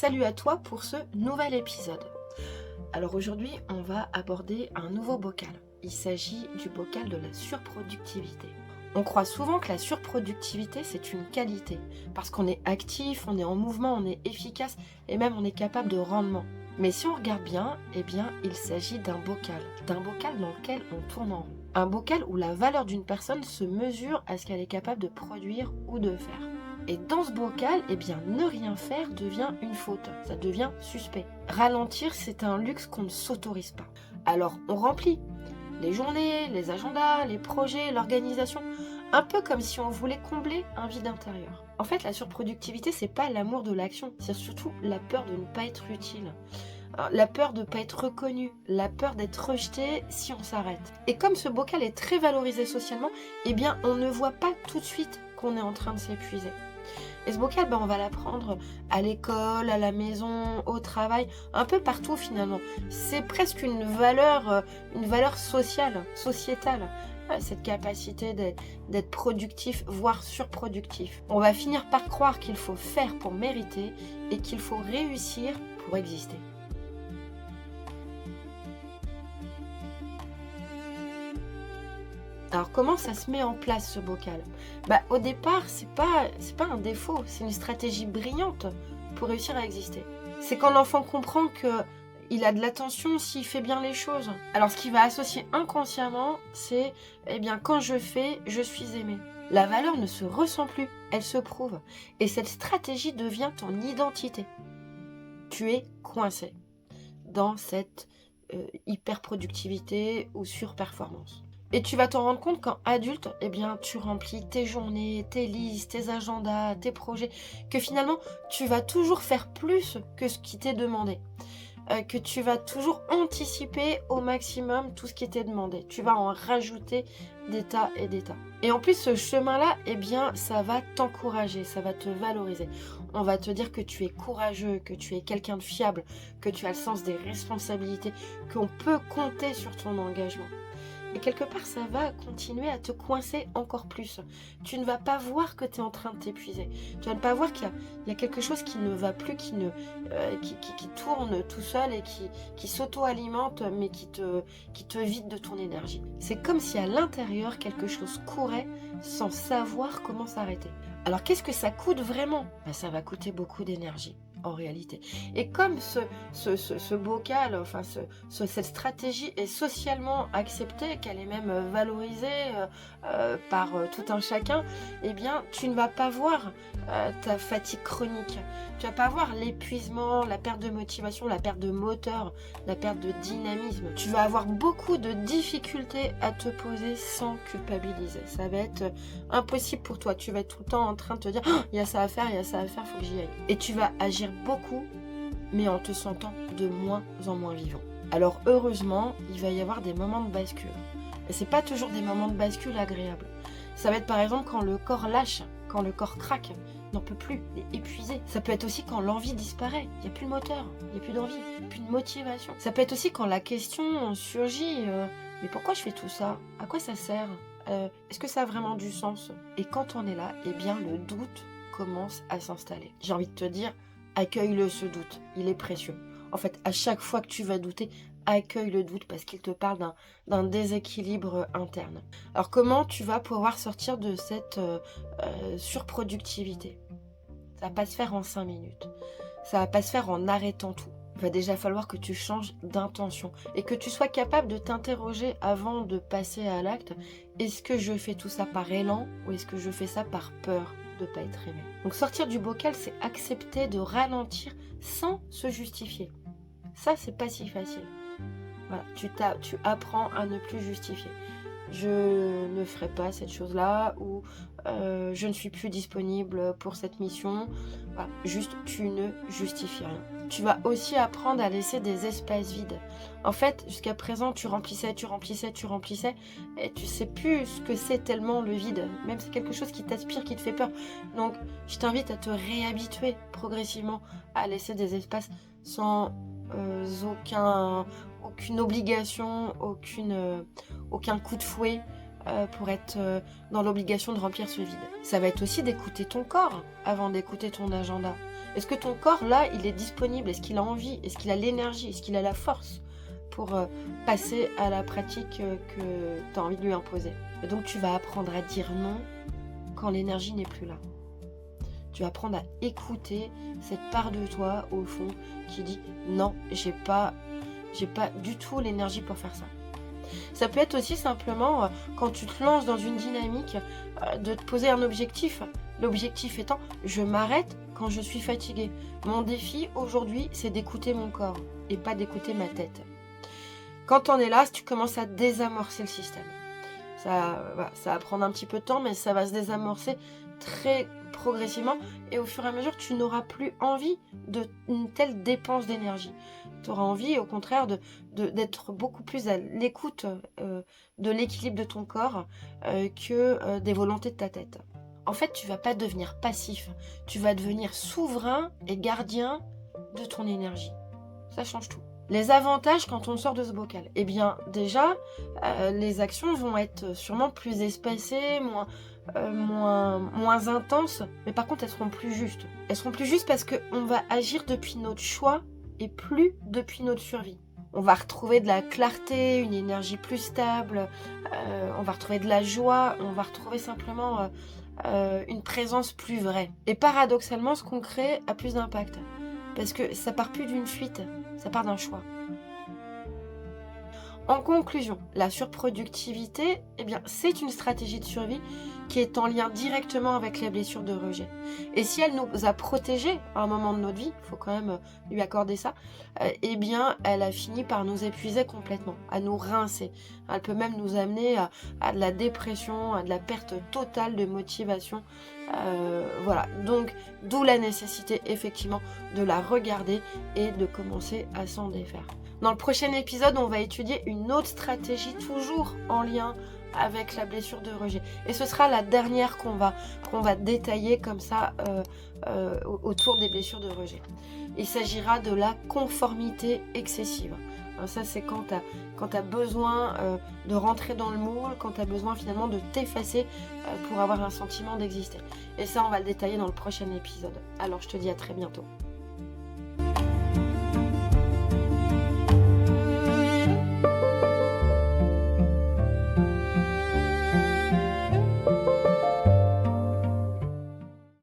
Salut à toi pour ce nouvel épisode. Alors aujourd'hui, on va aborder un nouveau bocal. Il s'agit du bocal de la surproductivité. On croit souvent que la surproductivité, c'est une qualité, parce qu'on est actif, on est en mouvement, on est efficace et même on est capable de rendement. Mais si on regarde bien, il s'agit d'un bocal dans lequel on tourne en rond. Un bocal où la valeur d'une personne se mesure à ce qu'elle est capable de produire ou de faire. Et dans ce bocal, ne rien faire devient une faute, ça devient suspect. Ralentir, c'est un luxe qu'on ne s'autorise pas. Alors, on remplit les journées, les agendas, les projets, l'organisation, un peu comme si on voulait combler un vide intérieur. En fait, la surproductivité, c'est pas l'amour de l'action, c'est surtout la peur de ne pas être utile. La peur de ne pas être reconnu, la peur d'être rejeté si on s'arrête. Et comme ce bocal est très valorisé socialement, on ne voit pas tout de suite qu'on est en train de s'épuiser. Et ce bocal, on va l'apprendre à l'école, à la maison, au travail, un peu partout finalement. C'est presque une valeur sociale, sociétale, cette capacité d'être productif, voire surproductif. On va finir par croire qu'il faut faire pour mériter et qu'il faut réussir pour exister. Alors comment ça se met en place ce bocal? Au départ, c'est pas un défaut, c'est une stratégie brillante pour réussir à exister. C'est quand l'enfant comprend que il a de l'attention s'il fait bien les choses. Alors ce qu'il va associer inconsciemment, c'est quand je fais, je suis aimé. La valeur ne se ressent plus, elle se prouve. Et cette stratégie devient ton identité. Tu es coincé dans cette hyper-productivité ou surperformance. Et tu vas t'en rendre compte quand adulte, tu remplis tes journées, tes listes, tes agendas, tes projets, que finalement, tu vas toujours faire plus que ce qui t'est demandé. Que tu vas toujours anticiper au maximum tout ce qui t'est demandé. Tu vas en rajouter des tas et des tas. Et en plus, ce chemin-là, ça va t'encourager, ça va te valoriser. On va te dire que tu es courageux, que tu es quelqu'un de fiable, que tu as le sens des responsabilités, qu'on peut compter sur ton engagement. Et quelque part, ça va continuer à te coincer encore plus. Tu ne vas pas voir que tu es en train de t'épuiser. Tu vas ne pas voir qu'il y a quelque chose qui ne va plus, qui tourne tout seul et qui s'auto-alimente, mais qui te vide de ton énergie. C'est comme si à l'intérieur, quelque chose courait sans savoir comment s'arrêter. Alors, qu'est-ce que ça coûte vraiment? Ça va coûter beaucoup d'énergie. En réalité. Et comme ce bocal, cette stratégie est socialement acceptée, qu'elle est même valorisée par tout un chacun, tu ne vas pas voir ta fatigue chronique. Tu vas pas voir l'épuisement, la perte de motivation, la perte de moteur, la perte de dynamisme. Tu vas avoir beaucoup de difficultés à te poser sans culpabiliser. Ça va être impossible pour toi. Tu vas être tout le temps en train de te dire « il y a ça à faire, faut que j'y aille ». Et tu vas agir beaucoup, mais en te sentant de moins en moins vivant. Alors heureusement, il va y avoir des moments de bascule. Et c'est pas toujours des moments de bascule agréables. Ça va être par exemple quand le corps lâche, quand le corps craque, n'en peut plus, il est épuisé. Ça peut être aussi quand l'envie disparaît, il n'y a plus le moteur, il n'y a plus d'envie, il n'y a plus de motivation. Ça peut être aussi quand la question surgit, mais pourquoi je fais tout ça? À quoi ça sert? Est-ce que ça a vraiment du sens? Et quand on est là, le doute commence à s'installer. J'ai envie de te dire, accueille-le ce doute, il est précieux. En fait, à chaque fois que tu vas douter, accueille le doute parce qu'il te parle d'un déséquilibre interne. Alors comment tu vas pouvoir sortir de cette surproductivité? Ça va pas se faire en 5 minutes. Ça va pas se faire en arrêtant tout. Il va déjà falloir que tu changes d'intention et que tu sois capable de t'interroger avant de passer à l'acte. Est-ce que je fais tout ça par élan ou est-ce que je fais ça par peur de ne pas être aimé? Donc sortir du bocal, c'est accepter de ralentir sans se justifier. Ça, c'est pas si facile. Voilà, tu apprends à ne plus justifier. Je ne ferai pas cette chose-là ou je ne suis plus disponible pour cette mission. Voilà, juste, tu ne justifies rien. Tu vas aussi apprendre à laisser des espaces vides. En fait, jusqu'à présent, tu remplissais et tu sais plus ce que c'est tellement le vide. Même c'est quelque chose qui t'aspire, qui te fait peur. Donc, je t'invite à te réhabituer progressivement à laisser des espaces sans aucune obligation, aucun coup de fouet pour être dans l'obligation de remplir ce vide. Ça va être aussi d'écouter ton corps avant d'écouter ton agenda. Est-ce que ton corps, là, il est disponible? Est-ce qu'il a envie? Est-ce qu'il a l'énergie? Est-ce qu'il a la force pour passer à la pratique que tu as envie de lui imposer? Et donc, tu vas apprendre à dire non quand l'énergie n'est plus là. Tu vas apprendre à écouter cette part de toi, au fond, qui dit non, j'ai pas du tout l'énergie pour faire ça. Ça peut être aussi simplement, quand tu te lances dans une dynamique, de te poser un objectif. L'objectif étant, je m'arrête quand je suis fatiguée. Mon défi aujourd'hui, c'est d'écouter mon corps et pas d'écouter ma tête. Quand on est là, tu commences à désamorcer le système. Ça va prendre un petit peu de temps, mais ça va se désamorcer très progressivement. Et au fur et à mesure, tu n'auras plus envie d'une telle dépense d'énergie. Tu auras envie, au contraire, d'être beaucoup plus à l'écoute de l'équilibre de ton corps que des volontés de ta tête. En fait, tu vas pas devenir passif. Tu vas devenir souverain et gardien de ton énergie. Ça change tout. Les avantages quand on sort de ce bocal, eh bien déjà, les actions vont être sûrement plus espacées, moins intenses, mais par contre elles seront plus justes. Elles seront plus justes parce qu'on va agir depuis notre choix et plus depuis notre survie. On va retrouver de la clarté, une énergie plus stable, on va retrouver de la joie, on va retrouver simplement une présence plus vraie. Et paradoxalement, ce qu'on crée a plus d'impact. Parce que ça part plus d'une fuite, ça part d'un choix. En conclusion, la surproductivité, eh bien, c'est une stratégie de survie qui est en lien directement avec les blessures de rejet. Et si elle nous a protégés à un moment de notre vie, il faut quand même lui accorder ça, eh bien, elle a fini par nous épuiser complètement, à nous rincer. Elle peut même nous amener à de la dépression, à de la perte totale de motivation. Voilà, donc d'où la nécessité effectivement de la regarder et de commencer à s'en défaire. Dans le prochain épisode, on va étudier une autre stratégie toujours en lien avec la blessure de rejet. Et ce sera la dernière qu'on va détailler comme ça autour des blessures de rejet. Il s'agira de la conformité excessive. Ça, c'est quand tu as besoin de rentrer dans le moule, quand tu as besoin finalement de t'effacer pour avoir un sentiment d'exister. Et ça, on va le détailler dans le prochain épisode. Alors, je te dis à très bientôt.